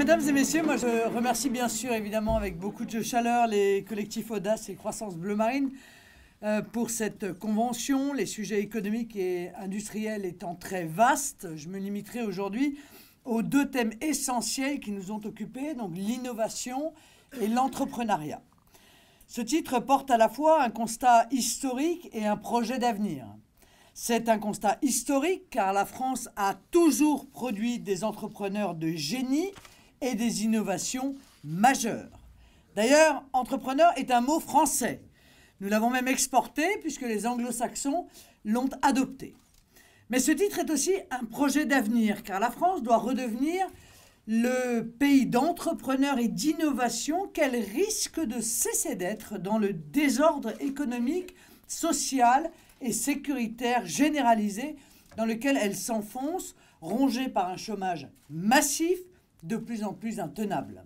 mesdames et messieurs, moi je remercie bien sûr évidemment avec beaucoup de chaleur les collectifs Audace et Croissance Bleu Marine pour cette convention. Les sujets économiques et industriels étant très vastes, je me limiterai aujourd'hui aux deux thèmes essentiels qui nous ont occupés, donc l'innovation et l'entrepreneuriat. Ce titre porte à la fois un constat historique et un projet d'avenir. C'est un constat historique car la France a toujours produit des entrepreneurs de génie et des innovations majeures. D'ailleurs, entrepreneur est un mot français. Nous l'avons même exporté puisque les anglo-saxons l'ont adopté. Mais ce titre est aussi un projet d'avenir car la France doit redevenir le pays d'entrepreneurs et d'innovation qu'elle risque de cesser d'être dans le désordre économique, social et sécuritaire généralisé dans lequel elle s'enfonce, rongée par un chômage massif de plus en plus intenable.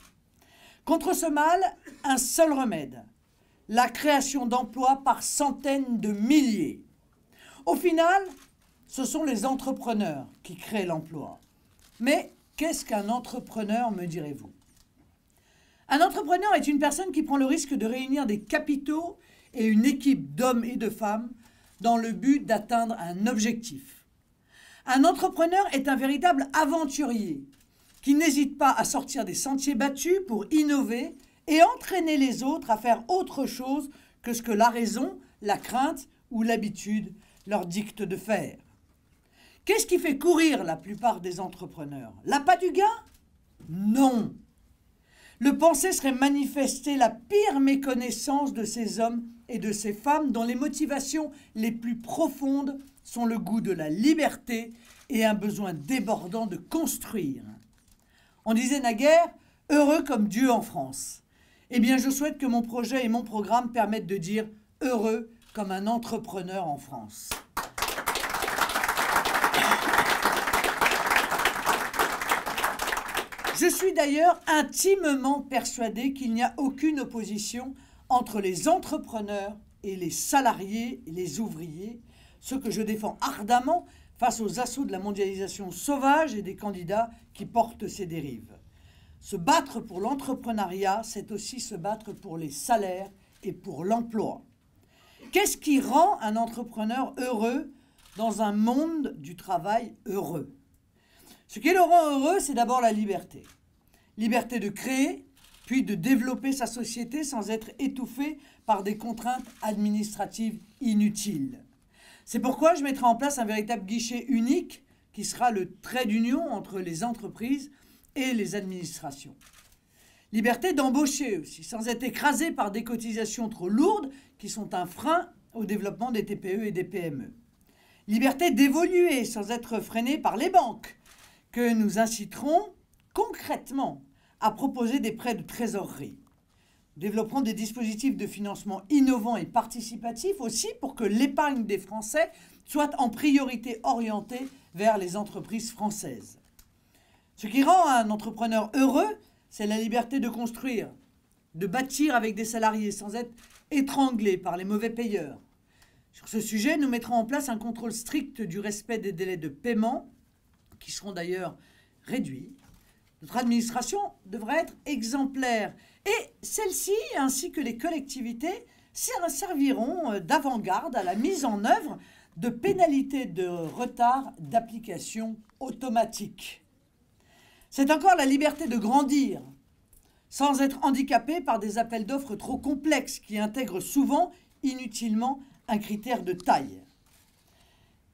Contre ce mal, un seul remède, la création d'emplois par centaines de milliers. Au final, ce sont les entrepreneurs qui créent l'emploi. Mais qu'est-ce qu'un entrepreneur, me direz-vous? Un entrepreneur est une personne qui prend le risque de réunir des capitaux et une équipe d'hommes et de femmes dans le but d'atteindre un objectif. Un entrepreneur est un véritable aventurier qui n'hésite pas à sortir des sentiers battus pour innover et entraîner les autres à faire autre chose que ce que la raison, la crainte ou l'habitude leur dictent de faire. Qu'est-ce qui fait courir la plupart des entrepreneurs? L'appât du gain? Non. Le penser serait manifester la pire méconnaissance de ces hommes et de ces femmes dont les motivations les plus profondes sont le goût de la liberté et un besoin débordant de construire. On disait naguère « heureux comme Dieu en France ». Eh bien, je souhaite que mon projet et mon programme permettent de dire « heureux comme un entrepreneur en France ». Je suis d'ailleurs intimement persuadé qu'il n'y a aucune opposition entre les entrepreneurs et les salariés et les ouvriers, ce que je défends ardemment face aux assauts de la mondialisation sauvage et des candidats qui portent ces dérives. Se battre pour l'entrepreneuriat, c'est aussi se battre pour les salaires et pour l'emploi. Qu'est-ce qui rend un entrepreneur heureux dans un monde du travail heureux? Ce qui le rend heureux, c'est d'abord la liberté. Liberté de créer, puis de développer sa société sans être étouffé par des contraintes administratives inutiles. C'est pourquoi je mettrai en place un véritable guichet unique qui sera le trait d'union entre les entreprises et les administrations. Liberté d'embaucher aussi, sans être écrasé par des cotisations trop lourdes qui sont un frein au développement des TPE et des PME. Liberté d'évoluer sans être freiné par les banques, que nous inciterons concrètement à proposer des prêts de trésorerie. Nous développerons des dispositifs de financement innovants et participatifs aussi pour que l'épargne des Français soit en priorité orientée vers les entreprises françaises. Ce qui rend un entrepreneur heureux, c'est la liberté de construire, de bâtir avec des salariés sans être étranglé par les mauvais payeurs. Sur ce sujet, nous mettrons en place un contrôle strict du respect des délais de paiement, qui seront d'ailleurs réduits. Notre administration devrait être exemplaire et celle-ci, ainsi que les collectivités, serviront d'avant-garde à la mise en œuvre de pénalités de retard d'application automatique. C'est encore la liberté de grandir, sans être handicapé par des appels d'offres trop complexes qui intègrent souvent inutilement un critère de taille.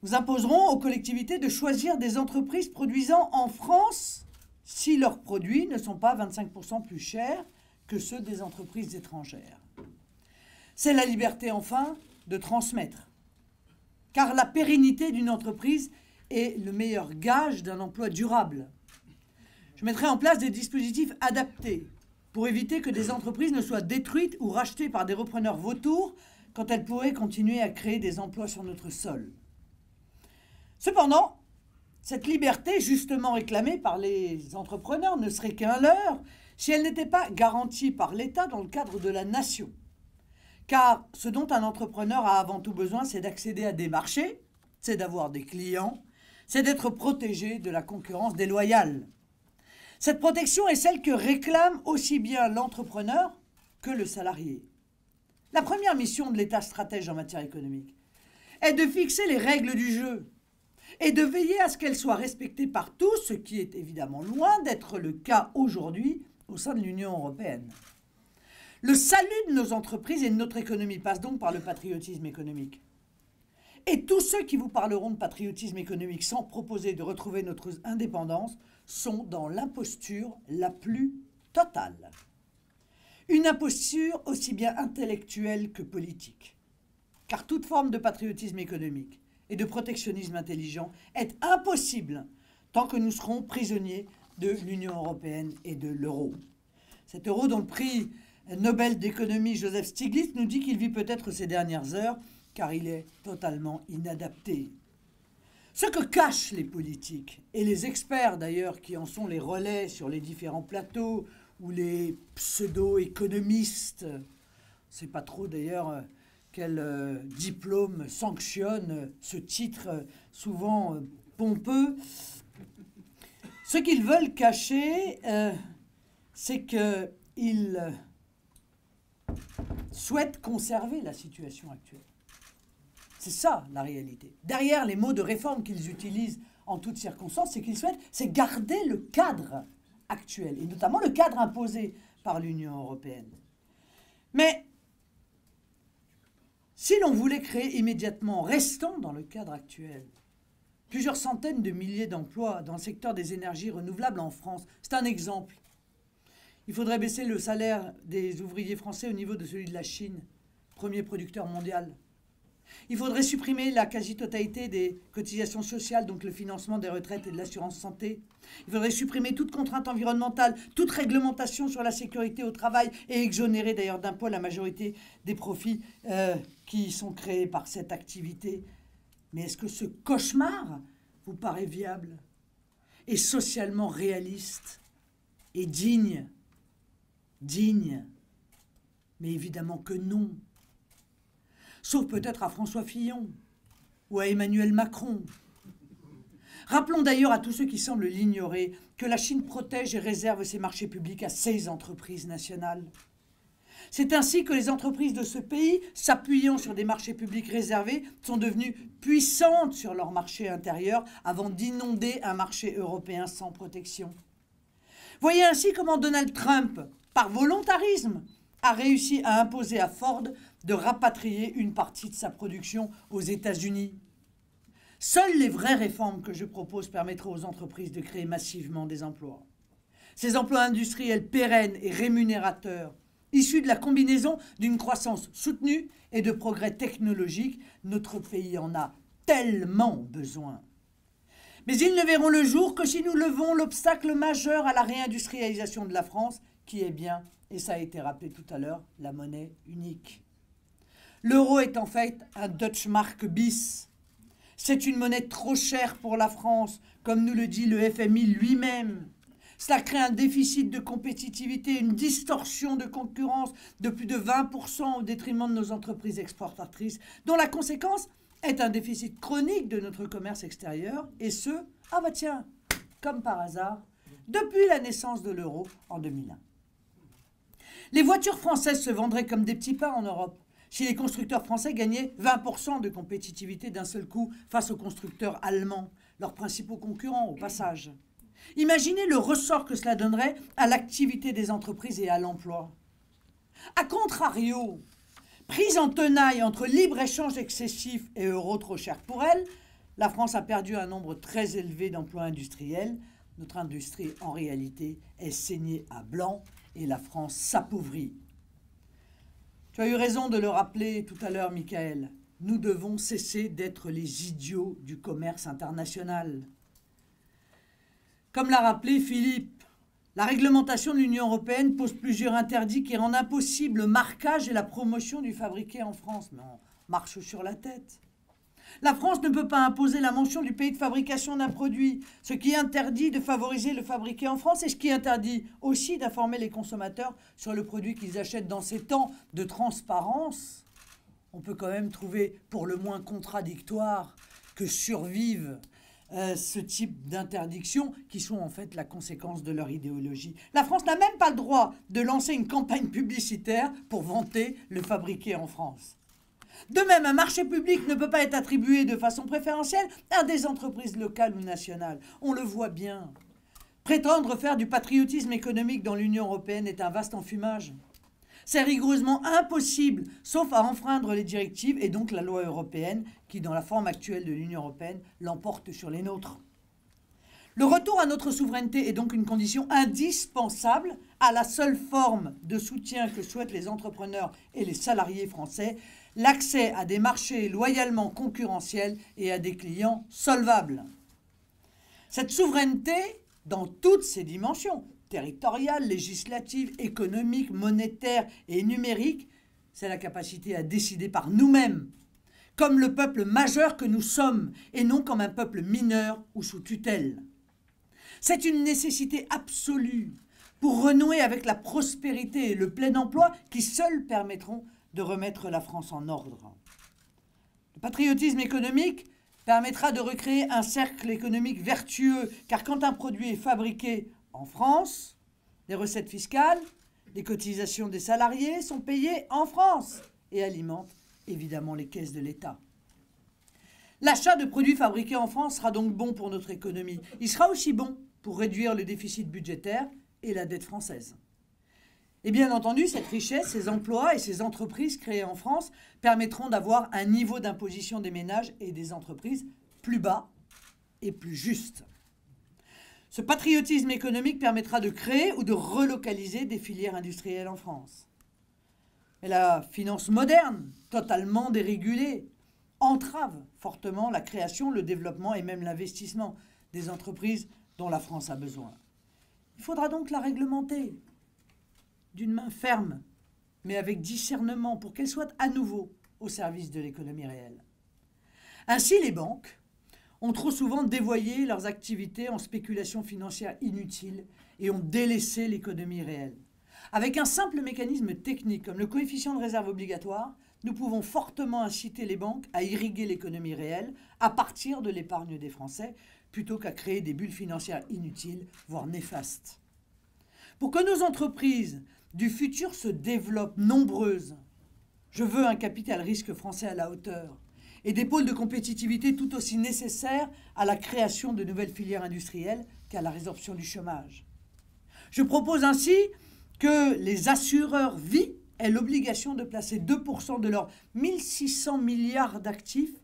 Nous imposerons aux collectivités de choisir des entreprises produisant en France si leurs produits ne sont pas 25% plus chers que ceux des entreprises étrangères. C'est la liberté, enfin, de transmettre. Car la pérennité d'une entreprise est le meilleur gage d'un emploi durable. Je mettrai en place des dispositifs adaptés pour éviter que des entreprises ne soient détruites ou rachetées par des repreneurs vautours quand elles pourraient continuer à créer des emplois sur notre sol. Cependant, cette liberté justement réclamée par les entrepreneurs ne serait qu'un leurre si elle n'était pas garantie par l'État dans le cadre de la nation. Car ce dont un entrepreneur a avant tout besoin, c'est d'accéder à des marchés, c'est d'avoir des clients, c'est d'être protégé de la concurrence déloyale. Cette protection est celle que réclame aussi bien l'entrepreneur que le salarié. La première mission de l'État stratège en matière économique est de fixer les règles du jeu et de veiller à ce qu'elles soient respectées par tous, ce qui est évidemment loin d'être le cas aujourd'hui au sein de l'Union européenne. Le salut de nos entreprises et de notre économie passe donc par le patriotisme économique. Et tous ceux qui vous parleront de patriotisme économique sans proposer de retrouver notre indépendance sont dans l'imposture la plus totale. Une imposture aussi bien intellectuelle que politique. Car toute forme de patriotisme économique et de protectionnisme intelligent est impossible tant que nous serons prisonniers de l'Union européenne et de l'euro. Cet euro dont le prix Nobel d'économie Joseph Stiglitz nous dit qu'il vit peut-être ses dernières heures car il est totalement inadapté. Ce que cachent les politiques, et les experts d'ailleurs qui en sont les relais sur les différents plateaux, ou les pseudo-économistes, on ne sait pas trop d'ailleurs quel diplôme sanctionne ce titre souvent pompeux. Ce qu'ils veulent cacher, c'est qu'ils souhaitent conserver la situation actuelle. C'est ça la réalité. Derrière les mots de réforme qu'ils utilisent en toutes circonstances, c'est garder le cadre actuel, et notamment le cadre imposé par l'Union européenne. Mais si l'on voulait créer immédiatement, restant dans le cadre actuel, plusieurs centaines de milliers d'emplois dans le secteur des énergies renouvelables en France, c'est un exemple. Il faudrait baisser le salaire des ouvriers français au niveau de celui de la Chine, premier producteur mondial. Il faudrait supprimer la quasi-totalité des cotisations sociales, donc le financement des retraites et de l'assurance santé. Il faudrait supprimer toute contrainte environnementale, toute réglementation sur la sécurité au travail et exonérer d'ailleurs d'impôts la majorité des profits qui sont créés par cette activité. Mais est-ce que ce cauchemar vous paraît viable et socialement réaliste et digne? Digne? Mais évidemment que non. Sauf peut-être à François Fillon ou à Emmanuel Macron. Rappelons d'ailleurs à tous ceux qui semblent l'ignorer que la Chine protège et réserve ses marchés publics à ses entreprises nationales. C'est ainsi que les entreprises de ce pays, s'appuyant sur des marchés publics réservés, sont devenues puissantes sur leur marché intérieur avant d'inonder un marché européen sans protection. Voyez ainsi comment Donald Trump, par volontarisme, a réussi à imposer à Ford de rapatrier une partie de sa production aux États-Unis. Seules les vraies réformes que je propose permettront aux entreprises de créer massivement des emplois. Ces emplois industriels pérennes et rémunérateurs, issus de la combinaison d'une croissance soutenue et de progrès technologiques, notre pays en a tellement besoin. Mais ils ne verront le jour que si nous levons l'obstacle majeur à la réindustrialisation de la France, qui est bien, et ça a été rappelé tout à l'heure, la monnaie unique. L'euro est en fait un Deutschmark bis. C'est une monnaie trop chère pour la France, comme nous le dit le FMI lui-même. Cela crée un déficit de compétitivité, une distorsion de concurrence de plus de 20% au détriment de nos entreprises exportatrices, dont la conséquence est un déficit chronique de notre commerce extérieur, et ce, ah bah tiens, comme par hasard, depuis la naissance de l'euro en 2001. Les voitures françaises se vendraient comme des petits pains en Europe si les constructeurs français gagnaient 20% de compétitivité d'un seul coup face aux constructeurs allemands, leurs principaux concurrents au passage. Imaginez le ressort que cela donnerait à l'activité des entreprises et à l'emploi. A contrario, prise en tenaille entre libre-échange excessif et euro trop cher pour elle, la France a perdu un nombre très élevé d'emplois industriels. Notre industrie, en réalité, est saignée à blanc et la France s'appauvrit. Tu as eu raison de le rappeler tout à l'heure, Michael. Nous devons cesser d'être les idiots du commerce international. Comme l'a rappelé Philippe, la réglementation de l'Union européenne pose plusieurs interdits qui rendent impossible le marquage et la promotion du fabriqué en France. Mais on marche sur la tête. La France ne peut pas imposer la mention du pays de fabrication d'un produit, ce qui interdit de favoriser le fabriqué en France et ce qui interdit aussi d'informer les consommateurs sur le produit qu'ils achètent. Dans ces temps de transparence, on peut quand même trouver pour le moins contradictoire que survivent ce type d'interdictions qui sont en fait la conséquence de leur idéologie. La France n'a même pas le droit de lancer une campagne publicitaire pour vanter le fabriqué en France. De même, un marché public ne peut pas être attribué de façon préférentielle à des entreprises locales ou nationales. On le voit bien. Prétendre faire du patriotisme économique dans l'Union européenne est un vaste enfumage. C'est rigoureusement impossible, sauf à enfreindre les directives et donc la loi européenne, qui, dans la forme actuelle de l'Union européenne, l'emporte sur les nôtres. Le retour à notre souveraineté est donc une condition indispensable à la seule forme de soutien que souhaitent les entrepreneurs et les salariés français, l'accès à des marchés loyalement concurrentiels et à des clients solvables. Cette souveraineté, dans toutes ses dimensions, territoriale, législative, économique, monétaire et numérique, c'est la capacité à décider par nous-mêmes, comme le peuple majeur que nous sommes, et non comme un peuple mineur ou sous tutelle. C'est une nécessité absolue pour renouer avec la prospérité et le plein emploi qui seuls permettront de remettre la France en ordre. Le patriotisme économique permettra de recréer un cercle économique vertueux, car quand un produit est fabriqué en France, les recettes fiscales, les cotisations des salariés sont payées en France et alimentent évidemment les caisses de l'État. L'achat de produits fabriqués en France sera donc bon pour notre économie. Il sera aussi bon pour réduire le déficit budgétaire et la dette française. Et bien entendu, cette richesse, ces emplois et ces entreprises créées en France permettront d'avoir un niveau d'imposition des ménages et des entreprises plus bas et plus juste. Ce patriotisme économique permettra de créer ou de relocaliser des filières industrielles en France. Mais la finance moderne, totalement dérégulée, entrave fortement la création, le développement et même l'investissement des entreprises dont la France a besoin. Il faudra donc la réglementer d'une main ferme, mais avec discernement pour qu'elle soit à nouveau au service de l'économie réelle. Ainsi, les banques ont trop souvent dévoyé leurs activités en spéculation financière inutile et ont délaissé l'économie réelle. Avec un simple mécanisme technique comme le coefficient de réserve obligatoire, nous pouvons fortement inciter les banques à irriguer l'économie réelle à partir de l'épargne des Français, plutôt qu'à créer des bulles financières inutiles, voire néfastes. Pour que nos entreprises du futur se développent nombreuses, je veux un capital risque français à la hauteur et des pôles de compétitivité tout aussi nécessaires à la création de nouvelles filières industrielles qu'à la résorption du chômage. Je propose ainsi que les assureurs vie aient l'obligation de placer 2% de leurs 1 600 milliards d'actifs,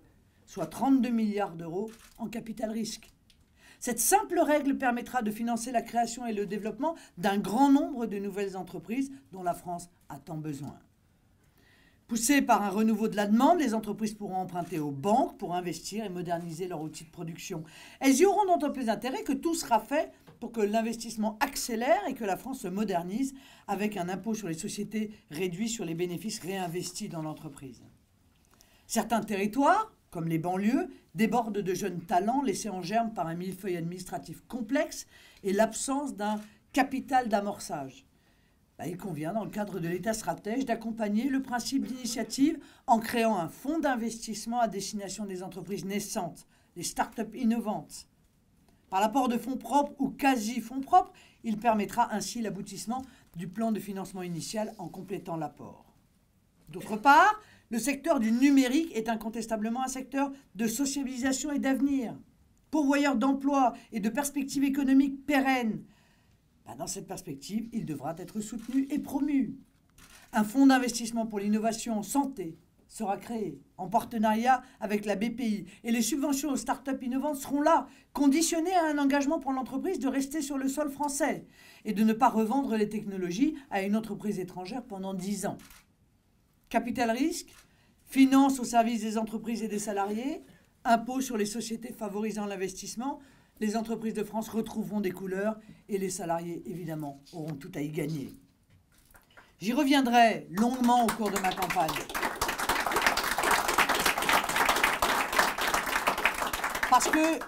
soit 32 milliards d'euros, en capital risque. Cette simple règle permettra de financer la création et le développement d'un grand nombre de nouvelles entreprises dont la France a tant besoin. Poussées par un renouveau de la demande, les entreprises pourront emprunter aux banques pour investir et moderniser leur outil de production. Elles y auront d'autant plus intérêt que tout sera fait pour que l'investissement accélère et que la France se modernise avec un impôt sur les sociétés réduit sur les bénéfices réinvestis dans l'entreprise. Certains territoires, comme les banlieues, débordent de jeunes talents laissés en germe par un millefeuille administratif complexe et l'absence d'un capital d'amorçage. Il convient, dans le cadre de l'État stratège, d'accompagner le principe d'initiative en créant un fonds d'investissement à destination des entreprises naissantes, les start-up innovantes. Par l'apport de fonds propres ou quasi-fonds propres, il permettra ainsi l'aboutissement du plan de financement initial en complétant l'apport. D'autre part, le secteur du numérique est incontestablement un secteur de socialisation et d'avenir, pourvoyeur d'emplois et de perspectives économiques pérennes. Dans cette perspective, il devra être soutenu et promu. Un fonds d'investissement pour l'innovation en santé sera créé en partenariat avec la BPI et les subventions aux start-up innovantes seront là, conditionnées à un engagement pour l'entreprise de rester sur le sol français et de ne pas revendre les technologies à une entreprise étrangère pendant 10 ans. Capital risque, finance au service des entreprises et des salariés, impôt sur les sociétés favorisant l'investissement, les entreprises de France retrouveront des couleurs et les salariés, évidemment, auront tout à y gagner. J'y reviendrai longuement au cours de ma campagne. Parce que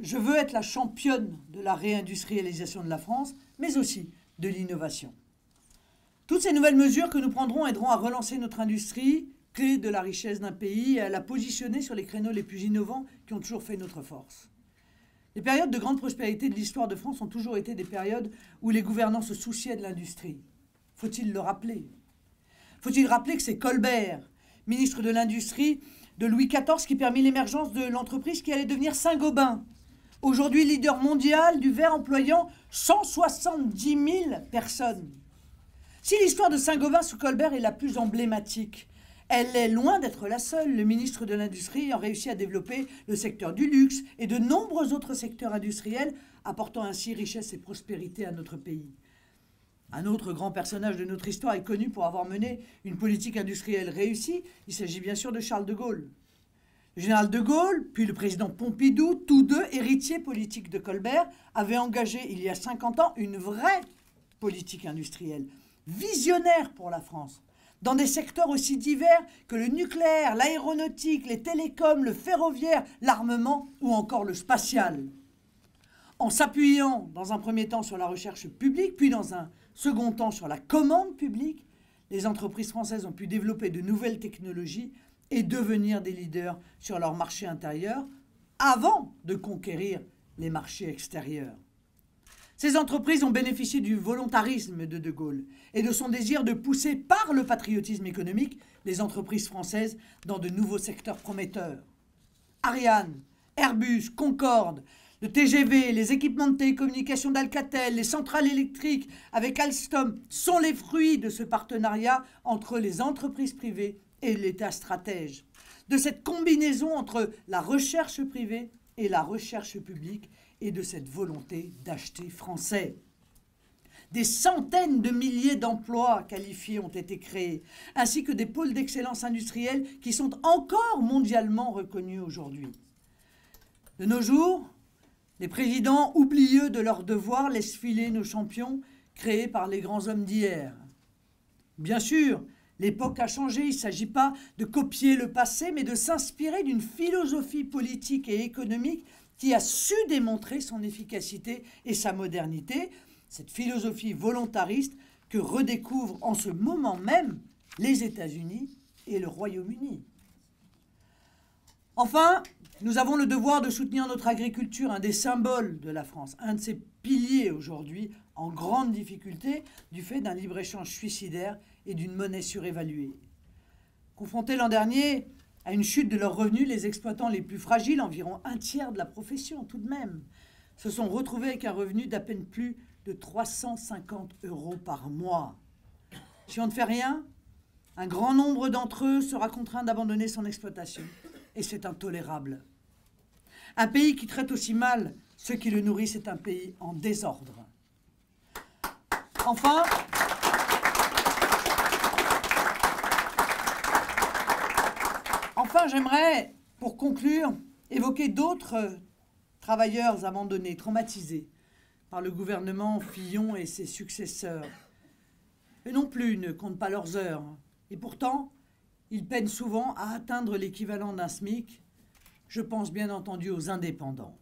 je veux être la championne de la réindustrialisation de la France, mais aussi de l'innovation. Toutes ces nouvelles mesures que nous prendrons aideront à relancer notre industrie, clé de la richesse d'un pays, et à la positionner sur les créneaux les plus innovants qui ont toujours fait notre force. Les périodes de grande prospérité de l'histoire de France ont toujours été des périodes où les gouvernants se souciaient de l'industrie. Faut-il le rappeler? Faut-il rappeler que c'est Colbert, ministre de l'Industrie de Louis XIV, qui permit l'émergence de l'entreprise qui allait devenir Saint-Gobain, aujourd'hui leader mondial du verre employant 170 000 personnes. Si l'histoire de Saint-Gobain sous Colbert est la plus emblématique, elle est loin d'être la seule. Le ministre de l'Industrie ayant réussi à développer le secteur du luxe et de nombreux autres secteurs industriels, apportant ainsi richesse et prospérité à notre pays. Un autre grand personnage de notre histoire est connu pour avoir mené une politique industrielle réussie. Il s'agit bien sûr de Charles de Gaulle. Le général de Gaulle, puis le président Pompidou, tous deux héritiers politiques de Colbert, avaient engagé il y a 50 ans une vraie politique industrielle, visionnaire pour la France, dans des secteurs aussi divers que le nucléaire, l'aéronautique, les télécoms, le ferroviaire, l'armement ou encore le spatial. En s'appuyant dans un premier temps sur la recherche publique, puis dans un second temps sur la commande publique, les entreprises françaises ont pu développer de nouvelles technologies et devenir des leaders sur leur marché intérieur avant de conquérir les marchés extérieurs. Ces entreprises ont bénéficié du volontarisme de Gaulle et de son désir de pousser par le patriotisme économique les entreprises françaises dans de nouveaux secteurs prometteurs. Ariane, Airbus, Concorde, le TGV, les équipements de télécommunication d'Alcatel, les centrales électriques avec Alstom sont les fruits de ce partenariat entre les entreprises privées et l'État stratège. De cette combinaison entre la recherche privée et la recherche publique et de cette volonté d'acheter français. Des centaines de milliers d'emplois qualifiés ont été créés, ainsi que des pôles d'excellence industrielle qui sont encore mondialement reconnus aujourd'hui. De nos jours, les présidents oublieux de leurs devoirs laissent filer nos champions créés par les grands hommes d'hier. Bien sûr, l'époque a changé, il ne s'agit pas de copier le passé, mais de s'inspirer d'une philosophie politique et économique qui a su démontrer son efficacité et sa modernité, cette philosophie volontariste que redécouvrent en ce moment même les États-Unis et le Royaume-Uni. Enfin, nous avons le devoir de soutenir notre agriculture, un des symboles de la France, un de ses piliers aujourd'hui en grande difficulté du fait d'un libre-échange suicidaire et d'une monnaie surévaluée. Confrontés l'an dernier à une chute de leurs revenus, les exploitants les plus fragiles, environ un tiers de la profession tout de même, se sont retrouvés avec un revenu d'à peine plus de 350 € par mois. Si on ne fait rien, un grand nombre d'entre eux sera contraint d'abandonner son exploitation. Et c'est intolérable. Un pays qui traite aussi mal ceux qui le nourrissent est un pays en désordre. Enfin, j'aimerais, pour conclure, évoquer d'autres travailleurs abandonnés, traumatisés par le gouvernement Fillon et ses successeurs. Eux non plus ne comptent pas leurs heures. Et pourtant, ils peinent souvent à atteindre l'équivalent d'un SMIC. Je pense bien entendu aux indépendants.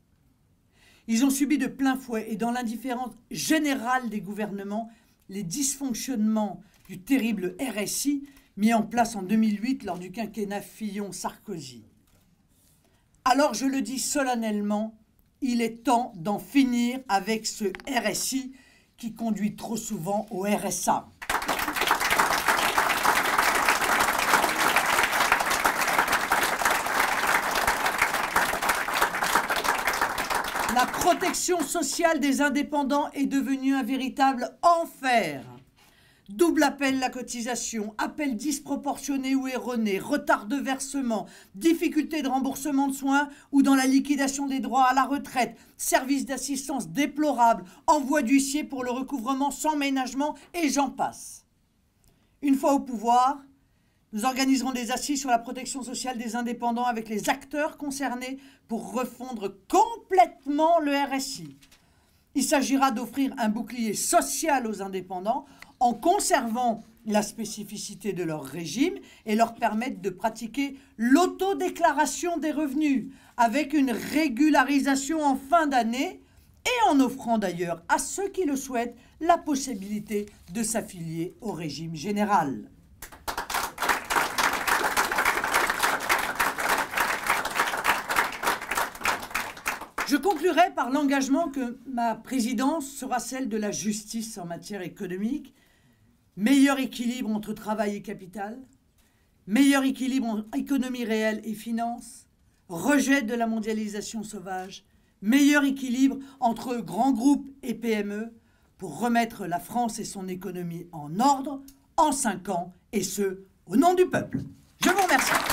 Ils ont subi de plein fouet et dans l'indifférence générale des gouvernements les dysfonctionnements du terrible RSI mis en place en 2008 lors du quinquennat Fillon-Sarkozy. Alors je le dis solennellement, il est temps d'en finir avec ce RSI qui conduit trop souvent au RSA. La protection sociale des indépendants est devenue un véritable enfer. Double appel à la cotisation, appel disproportionné ou erroné, retard de versement, difficulté de remboursement de soins ou dans la liquidation des droits à la retraite, service d'assistance déplorable, envoi d'huissier pour le recouvrement sans ménagement et j'en passe. Une fois au pouvoir, nous organiserons des assises sur la protection sociale des indépendants avec les acteurs concernés pour refondre complètement le RSI. Il s'agira d'offrir un bouclier social aux indépendants en conservant la spécificité de leur régime et leur permettre de pratiquer l'autodéclaration des revenus avec une régularisation en fin d'année et en offrant d'ailleurs à ceux qui le souhaitent la possibilité de s'affilier au régime général. Je conclurai par l'engagement que ma présidence sera celle de la justice en matière économique, meilleur équilibre entre travail et capital, meilleur équilibre entre économie réelle et finance, rejet de la mondialisation sauvage, meilleur équilibre entre grands groupes et PME pour remettre la France et son économie en ordre en 5 ans, et ce, au nom du peuple. Je vous remercie.